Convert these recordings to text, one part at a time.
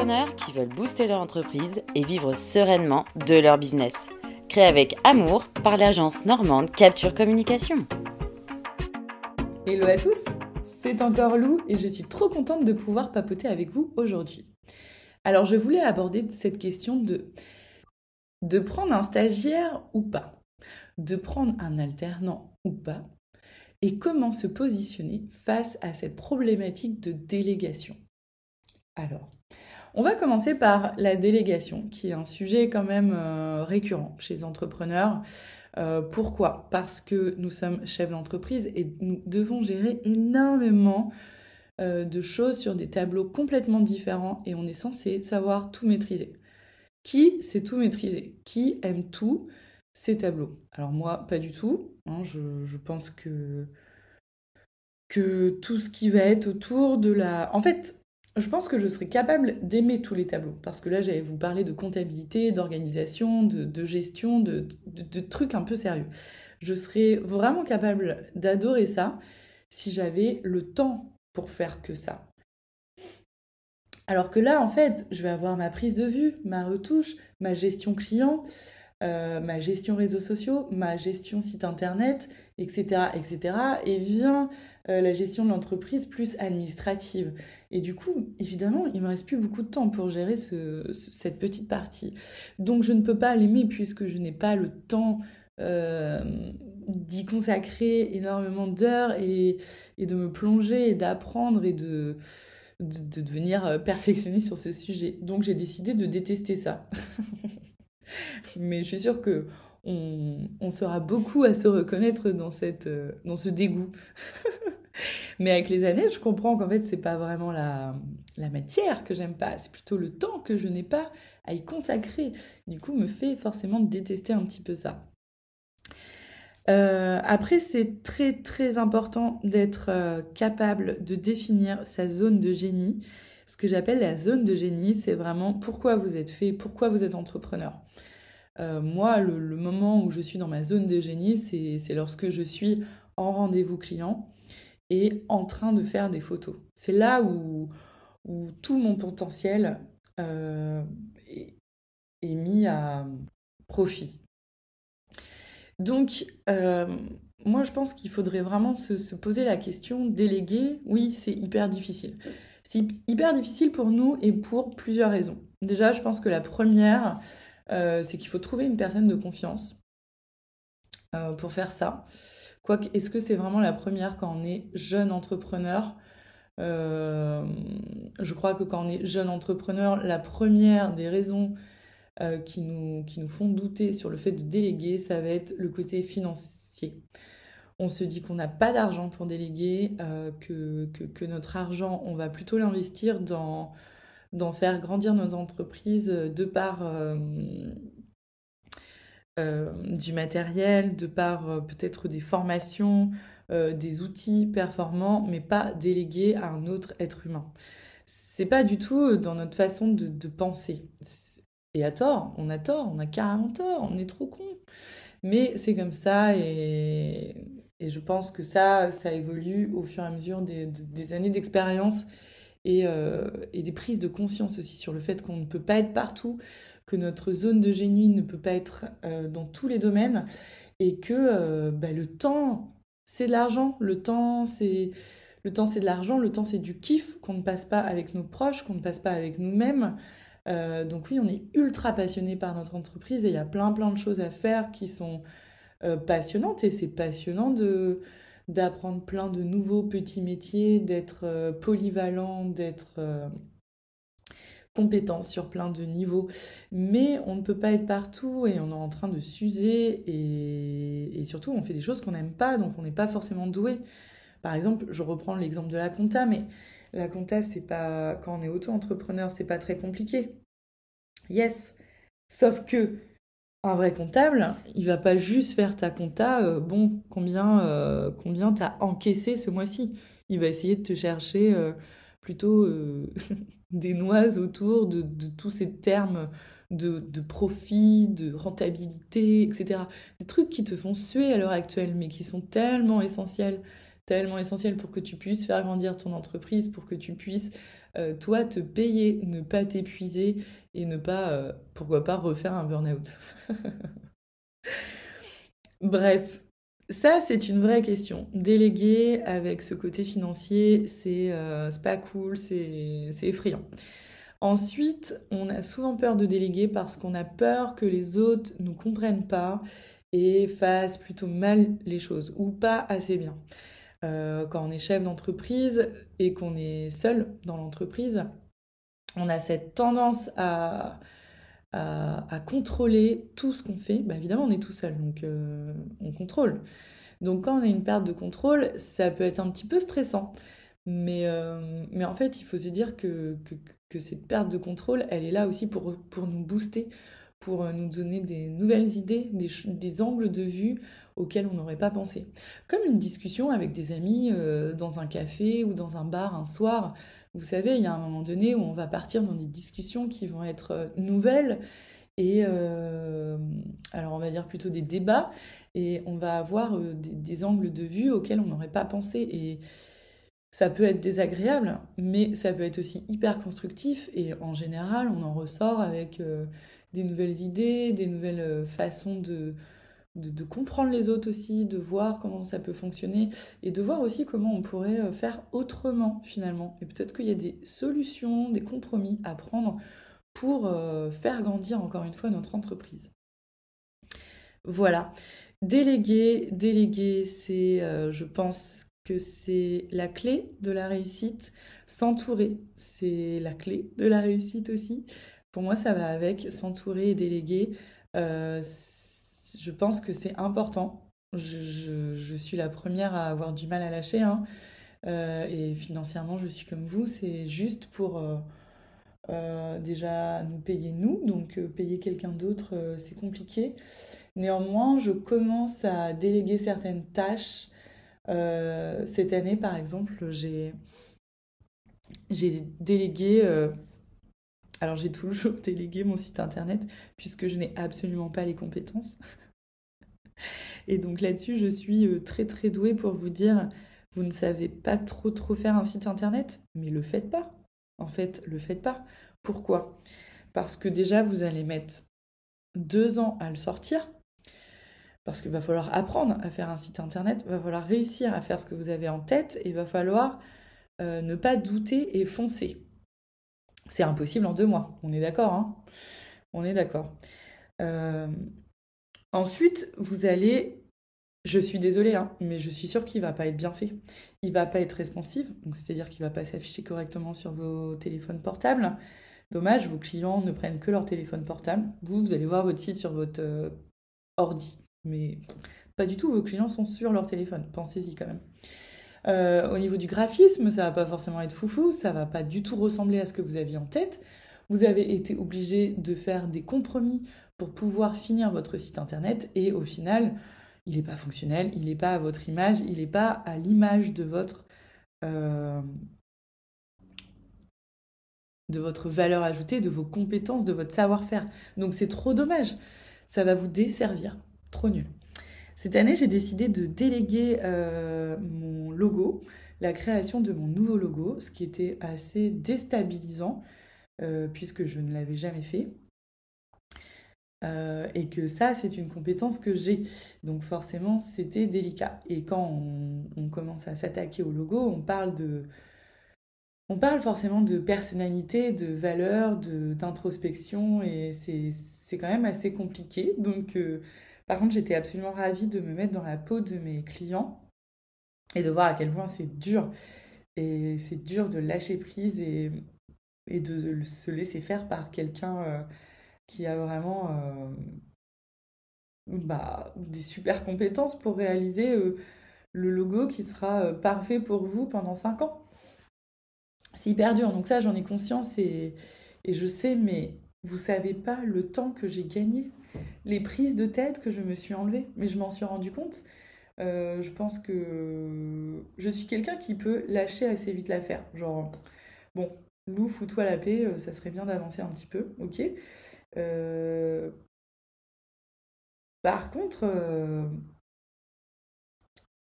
entrepreneurs qui veulent booster leur entreprise et vivre sereinement de leur business. Créé avec amour par l'agence normande Capture Communication. Hello à tous, c'est encore Lou et je suis trop contente de pouvoir papoter avec vous aujourd'hui. Alors je voulais aborder cette question de prendre un stagiaire ou pas, de prendre un alternant ou pas, et comment se positionner face à cette problématique de délégation. Alors, on va commencer par la délégation, qui est un sujet quand même récurrent chez les entrepreneurs. Pourquoi ? Parce que nous sommes chefs d'entreprise et nous devons gérer énormément de choses sur des tableaux complètement différents et on est censé savoir tout maîtriser. Qui sait tout maîtriser ? Qui aime tous ces tableaux ? Alors moi, pas du tout. Je pense que tout ce qui va être autour de la... En fait, je pense que je serais capable d'aimer tous les tableaux. Parce que là, j'allais vous parler de comptabilité, d'organisation, de gestion, de trucs un peu sérieux. Je serais vraiment capable d'adorer ça si j'avais le temps pour faire que ça. Alors que là, en fait, je vais avoir ma prise de vue, ma retouche, ma gestion client, ma gestion réseaux sociaux, ma gestion site internet, etc., etc. Et vient la gestion de l'entreprise plus administrative. Et du coup, évidemment, il ne me reste plus beaucoup de temps pour gérer cette petite partie. Donc, je ne peux pas l'aimer puisque je n'ai pas le temps d'y consacrer énormément d'heures et de me plonger et d'apprendre et de devenir perfectionniste sur ce sujet. Donc, j'ai décidé de détester ça. Mais je suis sûre que on sera beaucoup à se reconnaître dans ce dégoût. Mais avec les années, je comprends qu'en fait, c'est pas vraiment la matière que j'aime pas, c'est plutôt le temps que je n'ai pas à y consacrer. Du coup, me fait forcément détester un petit peu ça. Après, c'est très très important d'être capable de définir sa zone de génie. Ce que j'appelle la zone de génie, c'est vraiment pourquoi vous êtes fait, pourquoi vous êtes entrepreneur. Moi, le moment où je suis dans ma zone de génie, c'est lorsque je suis en rendez-vous client et en train de faire des photos. C'est là où tout mon potentiel est mis à profit. Donc, moi, je pense qu'il faudrait vraiment se poser la question, déléguer, oui, c'est hyper difficile. C'est hyper difficile pour nous et pour plusieurs raisons. Déjà, je pense que la première, c'est qu'il faut trouver une personne de confiance pour faire ça. Quoique, est-ce que c'est vraiment la première quand on est jeune entrepreneur ? Je crois que quand on est jeune entrepreneur, la première des raisons qui nous font douter sur le fait de déléguer, ça va être le côté financier. On se dit qu'on n'a pas d'argent pour déléguer, que notre argent, on va plutôt l'investir dans faire grandir notre entreprise de par du matériel, de par peut-être des formations, des outils performants, mais pas déléguer à un autre être humain. C'est pas du tout dans notre façon de penser. Et à tort, on a carrément tort, on est trop con. Mais c'est comme ça et je pense que ça évolue au fur et à mesure des années d'expérience et des prises de conscience aussi sur le fait qu'on ne peut pas être partout, que notre zone de génie ne peut pas être dans tous les domaines et que le temps, c'est de l'argent. Le temps, c'est de l'argent. Le temps, c'est du kiff qu'on ne passe pas avec nos proches, qu'on ne passe pas avec nous-mêmes. Donc oui, on est ultra passionné par notre entreprise et il y a plein de choses à faire qui sont passionnantes et c'est passionnant d'apprendre plein de nouveaux petits métiers, d'être polyvalent, d'être compétent sur plein de niveaux. Mais on ne peut pas être partout et on est en train de s'user et surtout on fait des choses qu'on n'aime pas donc on n'est pas forcément doué. Par exemple, je reprends l'exemple de la compta, mais la compta, c'est pas quand on est auto-entrepreneur, c'est pas très compliqué. Yes. Sauf que un vrai comptable, il va pas juste faire ta compta, combien t'as encaissé ce mois-ci. Il va essayer de te chercher plutôt des noises autour de tous ces termes de profit, de rentabilité, etc. Des trucs qui te font suer à l'heure actuelle, mais qui sont tellement essentiels. tellement essentiel pour que tu puisses faire grandir ton entreprise, pour que tu puisses, toi, te payer, ne pas t'épuiser et ne pas, pourquoi pas, refaire un burn-out. Bref, ça, c'est une vraie question. Déléguer avec ce côté financier, c'est pas cool, c'est effrayant. Ensuite, on a souvent peur de déléguer parce qu'on a peur que les autres ne nous comprennent pas et fassent plutôt mal les choses ou pas assez bien. Quand on est chef d'entreprise et qu'on est seul dans l'entreprise, on a cette tendance à contrôler tout ce qu'on fait. Bah, évidemment, on est tout seul, donc on contrôle. Donc quand on a une perte de contrôle, ça peut être un petit peu stressant. Mais en fait, il faut se dire que cette perte de contrôle, elle est là aussi pour nous booster, pour nous donner des nouvelles idées, des angles de vue auxquels on n'aurait pas pensé. Comme une discussion avec des amis dans un café ou dans un bar un soir. Vous savez, il y a un moment donné où on va partir dans des discussions qui vont être nouvelles et alors on va dire plutôt des débats et on va avoir des angles de vue auxquels on n'aurait pas pensé et ça peut être désagréable, mais ça peut être aussi hyper constructif et en général, on en ressort avec des nouvelles idées, des nouvelles façons de comprendre les autres aussi, de voir comment ça peut fonctionner et de voir aussi comment on pourrait faire autrement finalement. Et peut-être qu'il y a des solutions, des compromis à prendre pour faire grandir encore une fois notre entreprise. Voilà. Déléguer, c'est, je pense que c'est la clé de la réussite. S'entourer, c'est la clé de la réussite aussi. Pour moi, ça va avec s'entourer et déléguer. Je pense que c'est important. Je suis la première à avoir du mal à lâcher, hein. Et financièrement, je suis comme vous. C'est juste pour déjà nous payer nous, donc payer quelqu'un d'autre, c'est compliqué. Néanmoins, je commence à déléguer certaines tâches. Cette année, par exemple, j'ai délégué, alors j'ai toujours délégué mon site internet puisque je n'ai absolument pas les compétences. Et donc là-dessus, je suis très très douée pour vous dire, vous ne savez pas trop faire un site internet, mais le faites pas. En fait, le faites pas. Pourquoi? Parce que déjà, vous allez mettre 2 ans à le sortir. Parce qu'il va falloir apprendre à faire un site internet, il va falloir réussir à faire ce que vous avez en tête et il va falloir ne pas douter et foncer. C'est impossible en 2 mois, on est d'accord, hein? On est d'accord. Euh, Ensuite, vous allez, je suis désolée, hein, mais je suis sûre qu'il va pas être bien fait. Il va pas être responsive, donc c'est-à-dire qu'il va pas s'afficher correctement sur vos téléphones portables. Dommage, vos clients ne prennent que leur téléphone portable. Vous allez voir votre site sur votre ordi, mais pas du tout, vos clients sont sur leur téléphone. Pensez-y quand même. Au niveau du graphisme, ça va pas forcément être foufou, ça va pas du tout ressembler à ce que vous aviez en tête. Vous avez été obligé de faire des compromis pour pouvoir finir votre site internet et au final, il n'est pas fonctionnel, il n'est pas à votre image, il n'est pas à l'image euh, de votre valeur ajoutée, de vos compétences, de votre savoir-faire. Donc c'est trop dommage. Ça va vous desservir. Trop nul. Cette année, j'ai décidé de déléguer mon logo, la création de mon nouveau logo, ce qui était assez déstabilisant puisque je ne l'avais jamais fait. Et que ça, c'est une compétence que j'ai. Donc forcément, c'était délicat. Et quand on commence à s'attaquer au logo, on parle forcément de personnalité, de valeur, d'introspection, et c'est quand même assez compliqué. Donc, par contre, j'étais absolument ravie de me mettre dans la peau de mes clients et de voir à quel point c'est dur. Et c'est dur de lâcher prise et de se laisser faire par quelqu'un qui a vraiment des super compétences pour réaliser le logo qui sera parfait pour vous pendant 5 ans. C'est hyper dur, donc ça j'en ai conscience et je sais, mais vous savez pas le temps que j'ai gagné, les prises de tête que je me suis enlevées, mais je m'en suis rendu compte. Je pense que je suis quelqu'un qui peut lâcher assez vite l'affaire. Genre, bon, Lou, fous-toi la paix, ça serait bien d'avancer un petit peu, ok. Euh, Par contre,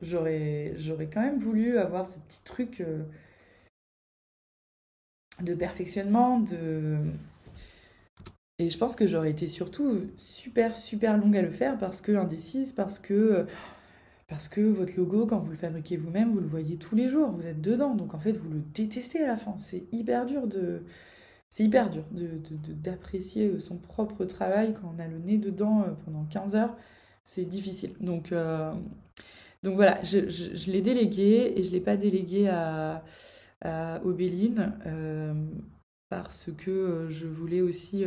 j'aurais quand même voulu avoir ce petit truc de perfectionnement, et je pense que j'aurais été surtout super, super longue à le faire parce que indécise, parce que votre logo, quand vous le fabriquez vous-même, vous le voyez tous les jours, vous êtes dedans. Donc en fait, vous le détestez à la fin. C'est hyper dur d'apprécier son propre travail quand on a le nez dedans pendant 15 heures. C'est difficile. Donc voilà, je l'ai délégué et je ne l'ai pas délégué à Obéline parce que je voulais aussi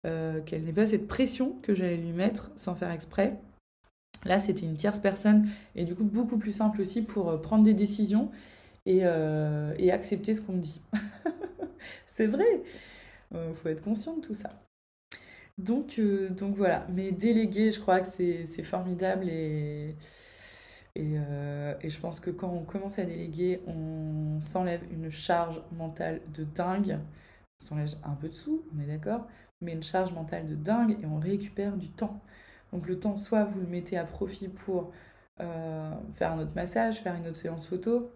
qu'elle n'ait pas cette pression que j'allais lui mettre sans faire exprès. Là, c'était une tierce personne et du coup beaucoup plus simple aussi pour prendre des décisions et accepter ce qu'on me dit. C'est vrai, faut être conscient de tout ça. Donc voilà, mais déléguer, je crois que c'est formidable et je pense que quand on commence à déléguer, on s'enlève une charge mentale de dingue. On s'enlève un peu de sous, on est d'accord, mais une charge mentale de dingue et on récupère du temps. Donc le temps, soit vous le mettez à profit pour faire un autre massage, faire une autre séance photo,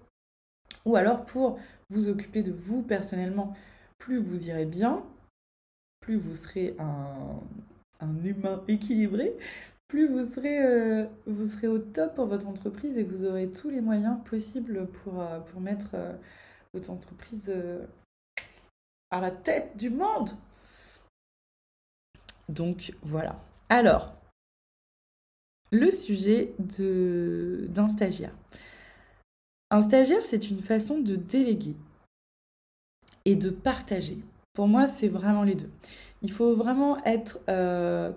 ou alors pour vous occuper de vous personnellement. Plus vous irez bien, plus vous serez un humain équilibré, plus vous serez au top pour votre entreprise et vous aurez tous les moyens possibles pour mettre votre entreprise à la tête du monde. Donc voilà. Alors, le sujet d'un stagiaire. Un stagiaire, c'est une façon de déléguer et de partager. Pour moi, c'est vraiment les deux. Il faut vraiment être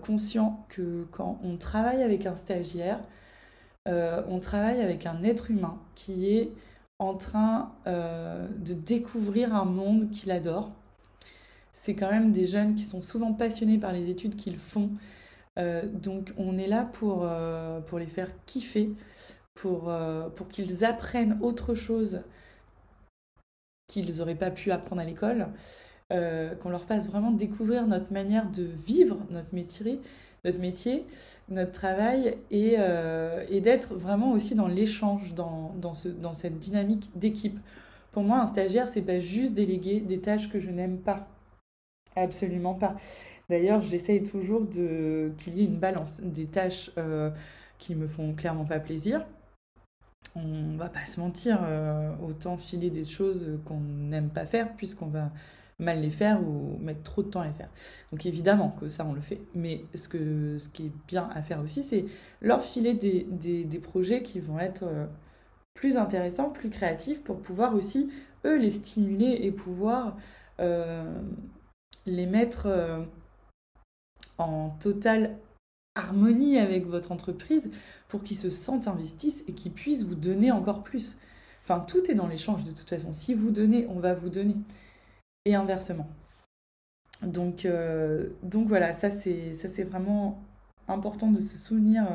conscient que quand on travaille avec un stagiaire, on travaille avec un être humain qui est en train de découvrir un monde qu'il adore. C'est quand même des jeunes qui sont souvent passionnés par les études qu'ils font. Donc on est là pour les faire kiffer, pour qu'ils apprennent autre chose qu'ils n'auraient pas pu apprendre à l'école, qu'on leur fasse vraiment découvrir notre manière de vivre notre métier, notre travail, et d'être vraiment aussi dans l'échange, dans cette dynamique d'équipe. Pour moi, un stagiaire, c'est pas juste déléguer des tâches que je n'aime pas. Absolument pas. D'ailleurs, j'essaye toujours qu'il y ait une balance des tâches qui me font clairement pas plaisir. On va pas se mentir, autant filer des choses qu'on n'aime pas faire puisqu'on va mal les faire ou mettre trop de temps à les faire. Donc évidemment que ça on le fait, mais ce qui est bien à faire aussi, c'est leur filer des projets qui vont être plus intéressants, plus créatifs pour pouvoir aussi eux les stimuler et pouvoir les mettre en totale harmonie avec votre entreprise pour qu'ils se sentent investis et qu'ils puissent vous donner encore plus. Enfin, tout est dans l'échange de toute façon. Si vous donnez, on va vous donner. Et inversement. Donc voilà, ça c'est vraiment important de se souvenir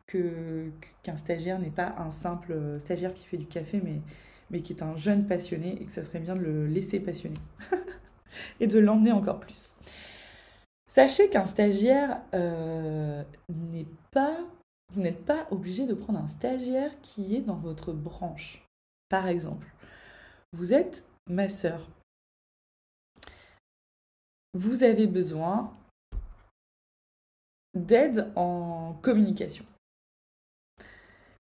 qu'un stagiaire n'est pas un simple stagiaire qui fait du café, mais qui est un jeune passionné et que ça serait bien de le laisser passionner et de l'emmener encore plus. Sachez qu'un stagiaire n'est pas... Vous n'êtes pas obligé de prendre un stagiaire qui est dans votre branche. Par exemple, vous êtes masseur. Vous avez besoin d'aide en communication.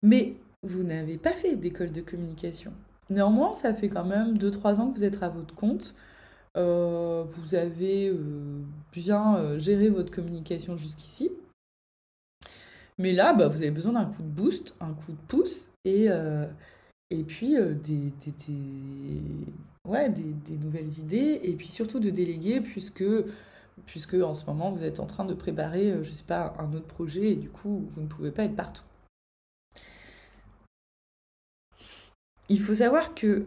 Mais vous n'avez pas fait d'école de communication. Néanmoins, ça fait quand même 2-3 ans que vous êtes à votre compte. Vous avez bien géré votre communication jusqu'ici. Mais là, vous avez besoin d'un coup de boost, un coup de pouce et puis des nouvelles idées et puis surtout de déléguer puisque en ce moment vous êtes en train de préparer, je sais pas, un autre projet et du coup vous ne pouvez pas être partout. Il faut savoir que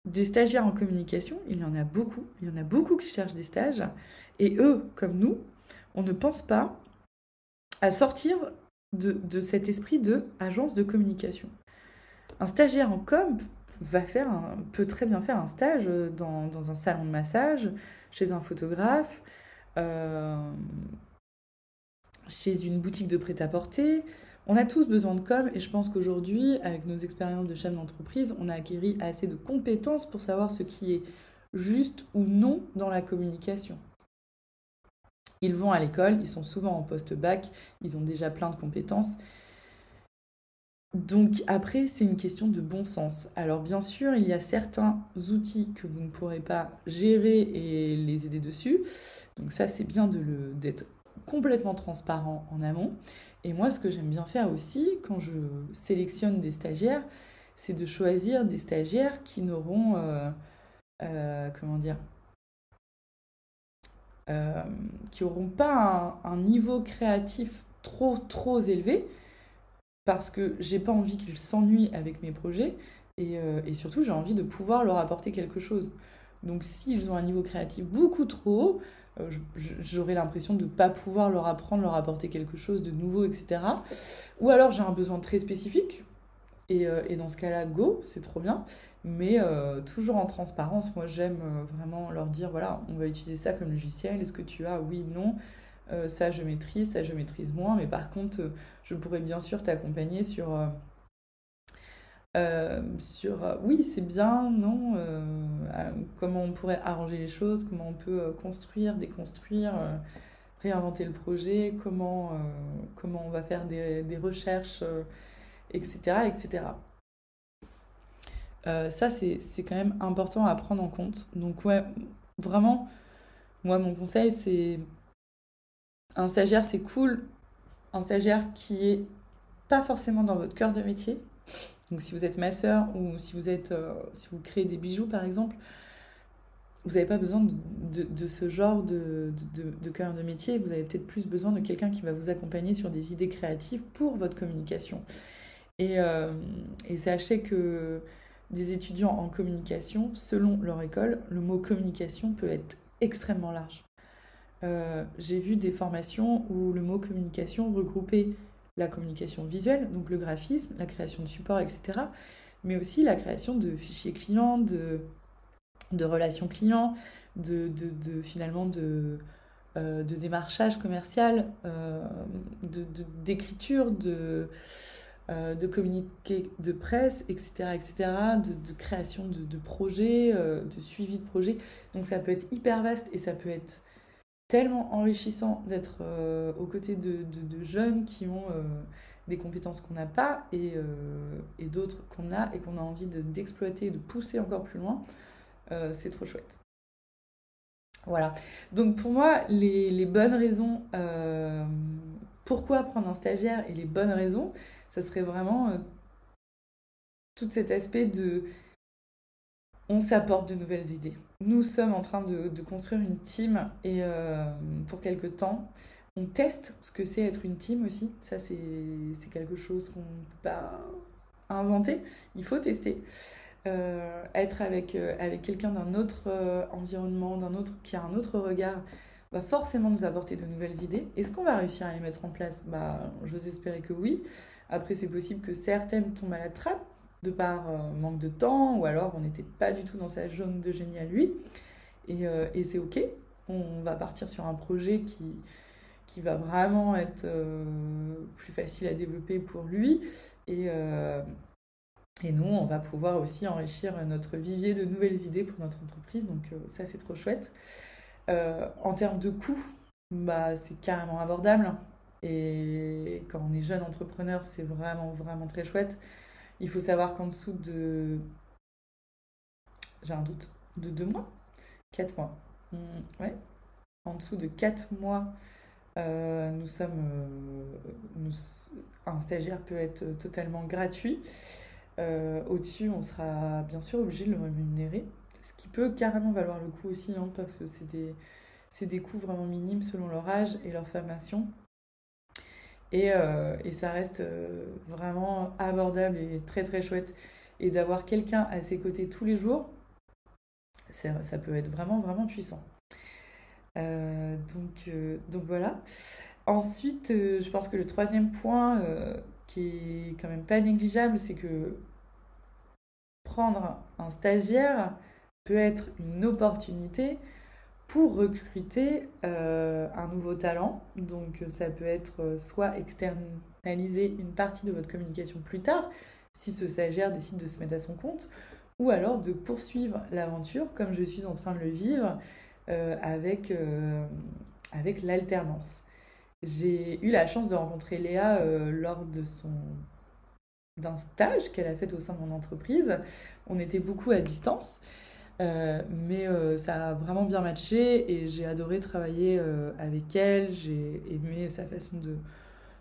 des stagiaires en communication, il y en a beaucoup. Il y en a beaucoup qui cherchent des stages. Et eux, comme nous, on ne pense pas à sortir de cet esprit de agence de communication. Un stagiaire en com peut très bien faire un stage dans un salon de massage, chez un photographe, chez une boutique de prêt-à-porter. On a tous besoin de com et je pense qu'aujourd'hui, avec nos expériences de chef d'entreprise, on a acquis assez de compétences pour savoir ce qui est juste ou non dans la communication. Ils vont à l'école, ils sont souvent en post-bac, ils ont déjà plein de compétences. Donc après, c'est une question de bon sens. Alors bien sûr, il y a certains outils que vous ne pourrez pas gérer et les aider dessus. Donc ça, c'est bien d'être complètement transparent en amont. Et moi, ce que j'aime bien faire aussi, quand je sélectionne des stagiaires, c'est de choisir des stagiaires qui n'auront, comment dire, qui n'auront pas un niveau créatif trop élevé, parce que j'ai pas envie qu'ils s'ennuient avec mes projets et surtout j'ai envie de pouvoir leur apporter quelque chose. Donc s'ils ont un niveau créatif beaucoup trop haut, j'aurais l'impression de ne pas pouvoir leur apprendre, leur apporter quelque chose de nouveau, etc. Ou alors j'ai un besoin très spécifique et dans ce cas-là, go, c'est trop bien. Mais toujours en transparence, moi j'aime vraiment leur dire, voilà, on va utiliser ça comme logiciel, est-ce que tu as, oui, non, ça je maîtrise moins, mais par contre, je pourrais bien sûr t'accompagner sur oui, c'est bien, non, comment on pourrait arranger les choses, comment on peut construire, déconstruire, réinventer le projet, comment on va faire des recherches, etc., etc. Ça, c'est quand même important à prendre en compte. Donc ouais, vraiment, moi, mon conseil, c'est un stagiaire, c'est cool. Un stagiaire qui est pas forcément dans votre cœur de métier. Donc si vous êtes masseur ou si vous créez des bijoux par exemple, vous n'avez pas besoin de ce genre de cœur de métier. Vous avez peut-être plus besoin de quelqu'un qui va vous accompagner sur des idées créatives pour votre communication. Et sachez que des étudiants en communication, selon leur école, le mot communication peut être extrêmement large. J'ai vu des formations où le mot communication regroupait la communication visuelle, donc le graphisme, la création de supports, etc. Mais aussi la création de fichiers clients, de relations clients, finalement de démarchage commercial, d'écriture, de communiqué de presse, etc., etc., de création de projets, de suivi de projets. Donc ça peut être hyper vaste et ça peut être tellement enrichissant d'être aux côtés de jeunes qui ont des compétences qu'on n'a pas et d'autres qu'on a et qu'on a envie d'exploiter et de pousser encore plus loin. C'est trop chouette. Voilà. Donc pour moi, les bonnes raisons, pourquoi prendre un stagiaire et les bonnes raisons, ça serait vraiment tout cet aspect de on s'apporte de nouvelles idées. Nous sommes en train de construire une team et pour quelque temps, on teste ce que c'est être une team aussi. Ça, c'est quelque chose qu'on ne peut pas inventer. Il faut tester. Être avec quelqu'un d'un autre environnement, qui a un autre regard, va forcément nous apporter de nouvelles idées. Est-ce qu'on va réussir à les mettre en place? J'ose espérer que oui. Après, c'est possible que certaines tombent à la trappe de par manque de temps, ou alors on n'était pas du tout dans sa zone de génie à lui. Et c'est OK. On va partir sur un projet qui va vraiment être plus facile à développer pour lui. Et nous, on va pouvoir aussi enrichir notre vivier de nouvelles idées pour notre entreprise. Donc ça, c'est trop chouette. En termes de coûts, c'est carrément abordable. Et quand on est jeune entrepreneur, c'est vraiment, vraiment très chouette. Il faut savoir qu'en dessous de... J'ai un doute. De 2 mois 4 mois. Ouais. En dessous de 4 mois, nous sommes... un stagiaire peut être totalement gratuit. Au-dessus, on sera bien sûr obligé de le rémunérer. Ce qui peut carrément valoir le coup aussi, hein, parce que c'est des coûts vraiment minimes selon leur âge et leur formation. Et ça reste vraiment abordable et très très chouette. Et d'avoir quelqu'un à ses côtés tous les jours, ça peut être vraiment vraiment puissant. Donc voilà. Ensuite, je pense que le troisième point qui est quand même pas négligeable, c'est que prendre un stagiaire peut être une opportunité pour recruter un nouveau talent. Donc ça peut être soit externaliser une partie de votre communication plus tard, si ce stagiaire décide de se mettre à son compte, ou alors de poursuivre l'aventure comme je suis en train de le vivre avec l'alternance. J'ai eu la chance de rencontrer Léa lors d'un stage qu'elle a fait au sein de mon entreprise. On était beaucoup à distance, mais ça a vraiment bien matché et j'ai adoré travailler avec elle. J'ai aimé sa façon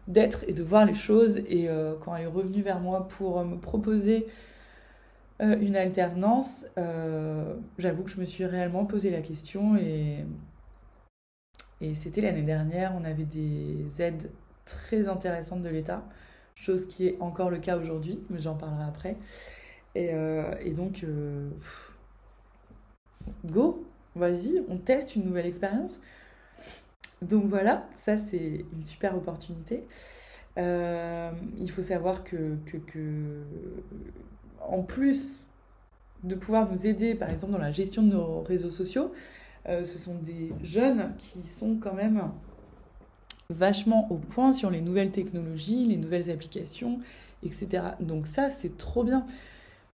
d'être et de voir les choses. Et quand elle est revenue vers moi pour me proposer une alternance, j'avoue que je me suis réellement posé la question et c'était l'année dernière. On avait des aides très intéressantes de l'État, chose qui est encore le cas aujourd'hui, mais j'en parlerai après. Et donc, go, vas-y, on teste une nouvelle expérience. Donc voilà, ça c'est une super opportunité. Il faut savoir que en plus de pouvoir nous aider, par exemple, dans la gestion de nos réseaux sociaux, ce sont des jeunes qui sont quand même vachement au point sur les nouvelles technologies, les nouvelles applications, etc. Donc ça, c'est trop bien.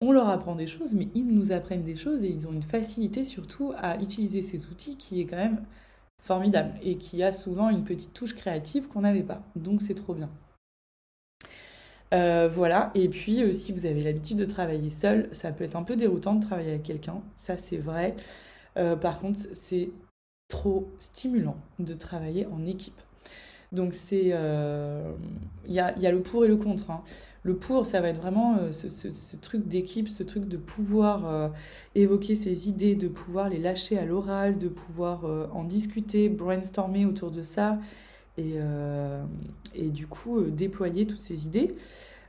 On leur apprend des choses, mais ils nous apprennent des choses et ils ont une facilité surtout à utiliser ces outils qui est quand même formidable et qui a souvent une petite touche créative qu'on n'avait pas. Donc c'est trop bien. Voilà, et puis si vous avez l'habitude de travailler seul, ça peut être un peu déroutant de travailler avec quelqu'un, ça c'est vrai. Par contre, c'est trop stimulant de travailler en équipe. Donc il y a le pour et le contre, hein. Le pour, ça va être vraiment ce truc d'équipe, ce truc de pouvoir évoquer ses idées, de pouvoir les lâcher à l'oral, de pouvoir en discuter, brainstormer autour de ça et du coup déployer toutes ces idées.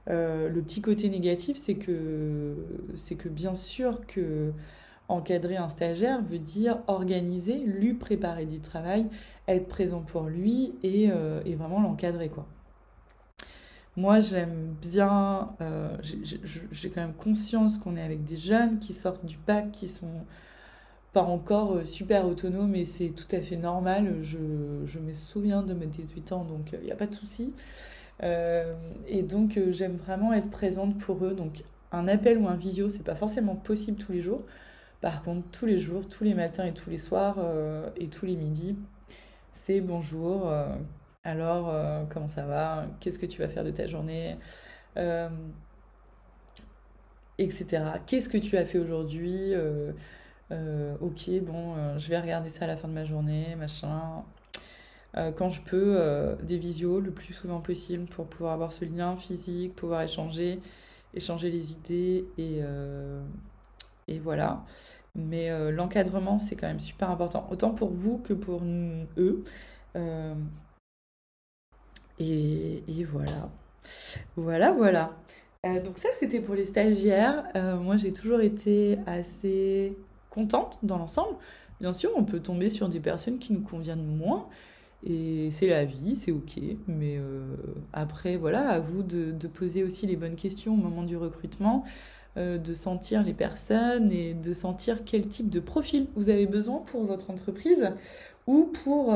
Le petit côté négatif, c'est que bien sûr que encadrer un stagiaire veut dire organiser, lui préparer du travail, être présent pour lui et vraiment l'encadrer, quoi. Moi, j'aime bien, j'ai quand même conscience qu'on est avec des jeunes qui sortent du bac, qui sont pas encore super autonomes et c'est tout à fait normal. Je me souviens de mes 18 ans, donc il n'y a pas de souci. Et donc, j'aime vraiment être présente pour eux. Donc, un appel ou un visio, c'est pas forcément possible tous les jours. Par contre, tous les jours, tous les matins et tous les soirs et tous les midis, c'est bonjour. Alors, comment ça va? Qu'est-ce que tu vas faire de ta journée? Euh, etc. Qu'est-ce que tu as fait aujourd'hui? Ok, bon, je vais regarder ça à la fin de ma journée, machin. Quand je peux, des visios le plus souvent possible pour pouvoir avoir ce lien physique, pouvoir échanger les idées et voilà. Mais l'encadrement, c'est quand même super important, autant pour vous que pour eux. Euh, et voilà. Voilà. Donc ça, c'était pour les stagiaires. Moi, j'ai toujours été assez contente dans l'ensemble. Bien sûr, on peut tomber sur des personnes qui nous conviennent moins. Et c'est la vie, c'est ok. Mais après, voilà, à vous de poser aussi les bonnes questions au moment du recrutement, de sentir les personnes et de sentir quel type de profil vous avez besoin pour votre entreprise ou pour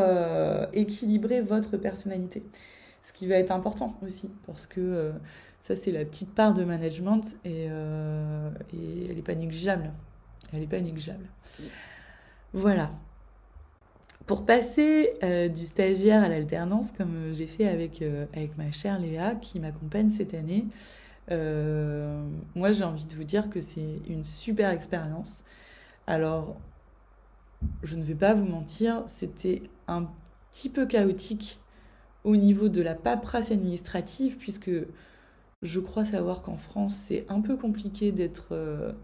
équilibrer votre personnalité. Ce qui va être important aussi, parce que ça, c'est la petite part de management et elle n'est pas négligeable. Elle n'est pas négligeable. Voilà. Pour passer du stagiaire à l'alternance, comme j'ai fait avec ma chère Léa, qui m'accompagne cette année, moi j'ai envie de vous dire que c'est une super expérience. Alors, je ne vais pas vous mentir, c'était un petit peu chaotique au niveau de la paperasse administrative, puisque je crois savoir qu'en France, c'est un peu compliqué d'être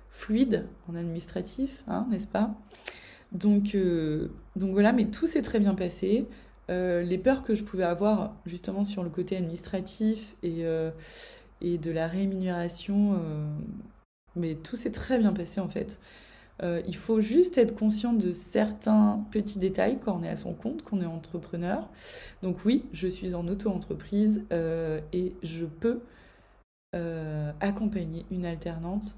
fluide en administratif, hein, n'est-ce pas? Donc voilà, mais tout s'est très bien passé. Les peurs que je pouvais avoir justement sur le côté administratif et de la rémunération, mais tout s'est très bien passé en fait. Il faut juste être conscient de certains petits détails quand on est à son compte, qu'on est entrepreneur. Donc oui, je suis en auto-entreprise et je peux accompagner une alternante.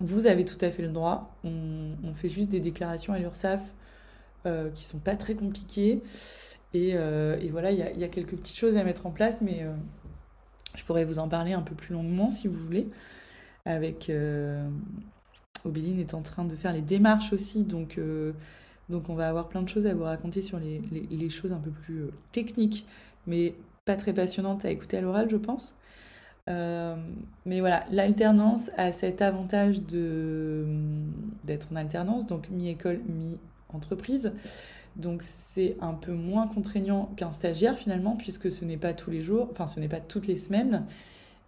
Vous avez tout à fait le droit. On fait juste des déclarations à l'URSSAF qui sont pas très compliquées. Et voilà, il y a quelques petites choses à mettre en place, mais je pourrais vous en parler un peu plus longuement si vous voulez. Avec Obéline est en train de faire les démarches aussi, donc on va avoir plein de choses à vous raconter sur les choses un peu plus techniques, mais pas très passionnantes à écouter à l'oral, je pense. Mais voilà, l'alternance a cet avantage d'être en alternance, donc mi-école, mi-entreprise. Donc c'est un peu moins contraignant qu'un stagiaire finalement, puisque ce n'est pas tous les jours, enfin ce n'est pas toutes les semaines.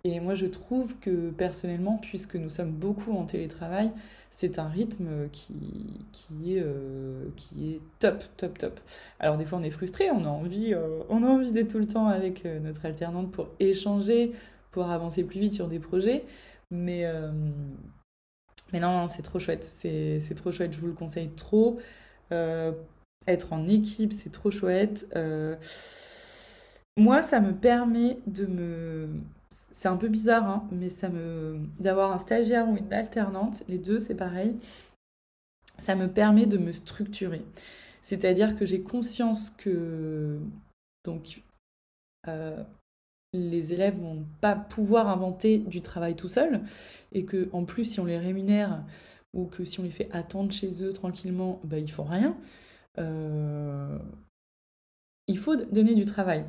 Et moi je trouve que personnellement, puisque nous sommes beaucoup en télétravail, c'est un rythme qui est top, top, top. Alors des fois on est frustré, on a envie d'être tout le temps avec notre alternante pour échanger, pour avancer plus vite sur des projets. Mais, euh, mais non, c'est trop chouette, c'est trop chouette, je vous le conseille trop. Euh, Être en équipe, c'est trop chouette. Moi, ça me permet de me... C'est un peu bizarre, hein, mais d'avoir un stagiaire ou une alternante, les deux, c'est pareil, ça me permet de me structurer. C'est-à-dire que j'ai conscience que donc, euh, les élèves vont pas pouvoir inventer du travail tout seuls et que en plus, si on les rémunère ou que si on les fait attendre chez eux tranquillement, bah, ils font rien. Euh, il faut donner du travail.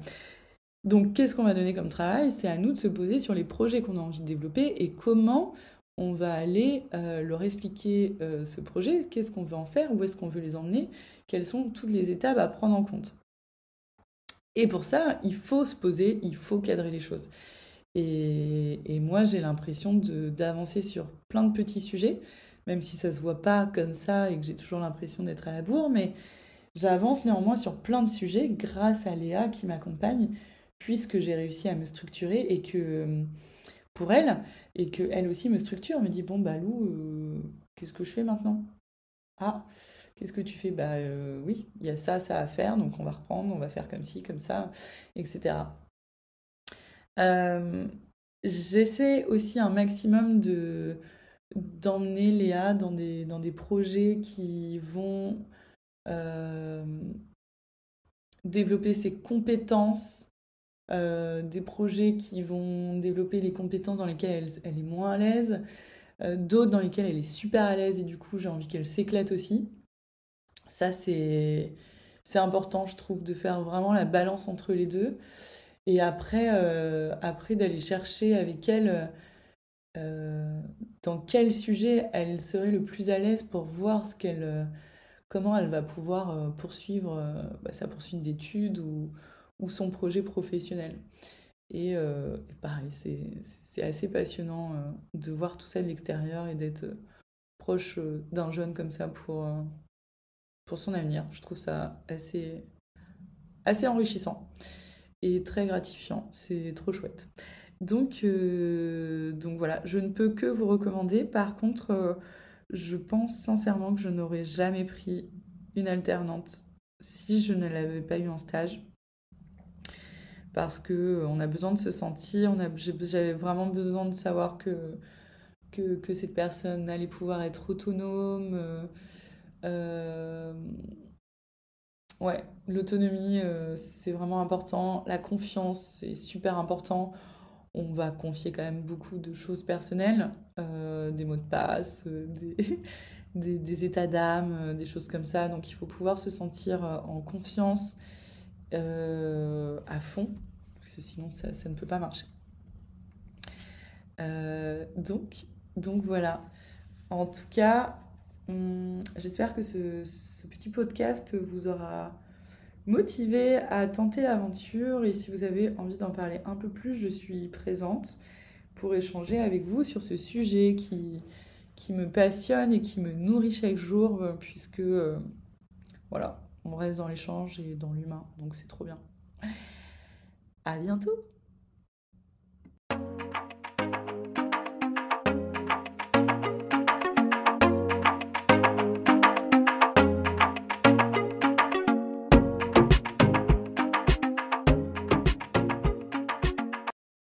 Donc, qu'est-ce qu'on va donner comme travail? C'est à nous de se poser sur les projets qu'on a envie de développer et comment on va aller leur expliquer ce projet, qu'est-ce qu'on veut en faire, où est-ce qu'on veut les emmener, quelles sont toutes les étapes à prendre en compte. Et pour ça, il faut se poser, il faut cadrer les choses. Et moi, j'ai l'impression d'avancer sur plein de petits sujets, même si ça se voit pas comme ça et que j'ai toujours l'impression d'être à la bourre, mais j'avance néanmoins sur plein de sujets grâce à Léa qui m'accompagne, puisque j'ai réussi à me structurer et que pour elle, et que elle aussi me structure, me dit bon bah Lou, qu'est-ce que je fais maintenant? Ah, qu'est-ce que tu fais? Bah oui, il y a ça à faire, donc on va reprendre, on va faire comme ci, comme ça, etc. Euh, J'essaie aussi un maximum d'emmener Léa dans des projets qui vont euh, développer ses compétences, des projets qui vont développer les compétences dans lesquelles elle est moins à l'aise, d'autres dans lesquelles elle est super à l'aise et du coup j'ai envie qu'elle s'éclate aussi. Ça c'est important, je trouve, de faire vraiment la balance entre les deux. Et après d'aller chercher avec elle euh, dans quel sujet elle serait le plus à l'aise pour voir comment elle va pouvoir poursuivre sa poursuite d'études ou son projet professionnel. Et pareil, c'est assez passionnant de voir tout ça de l'extérieur et d'être proche d'un jeune comme ça pour son avenir. Je trouve ça assez enrichissant et très gratifiant. C'est trop chouette. Donc voilà, je ne peux que vous recommander. Par contre, je pense sincèrement que je n'aurais jamais pris une alternante si je ne l'avais pas eu en stage. Parce que on a besoin de se sentir, j'avais vraiment besoin de savoir que cette personne allait pouvoir être autonome. Euh, ouais, l'autonomie, c'est vraiment important. La confiance, c'est super important. On va confier quand même beaucoup de choses personnelles, des mots de passe, des états d'âme, des choses comme ça. Donc il faut pouvoir se sentir en confiance à fond, parce que sinon ça ne peut pas marcher. Euh, donc, donc voilà. En tout cas, j'espère que ce petit podcast vous aura motivé à tenter l'aventure et si vous avez envie d'en parler un peu plus, je suis présente pour échanger avec vous sur ce sujet qui me passionne et qui me nourrit chaque jour puisque voilà, on reste dans l'échange et dans l'humain, donc c'est trop bien. À bientôt!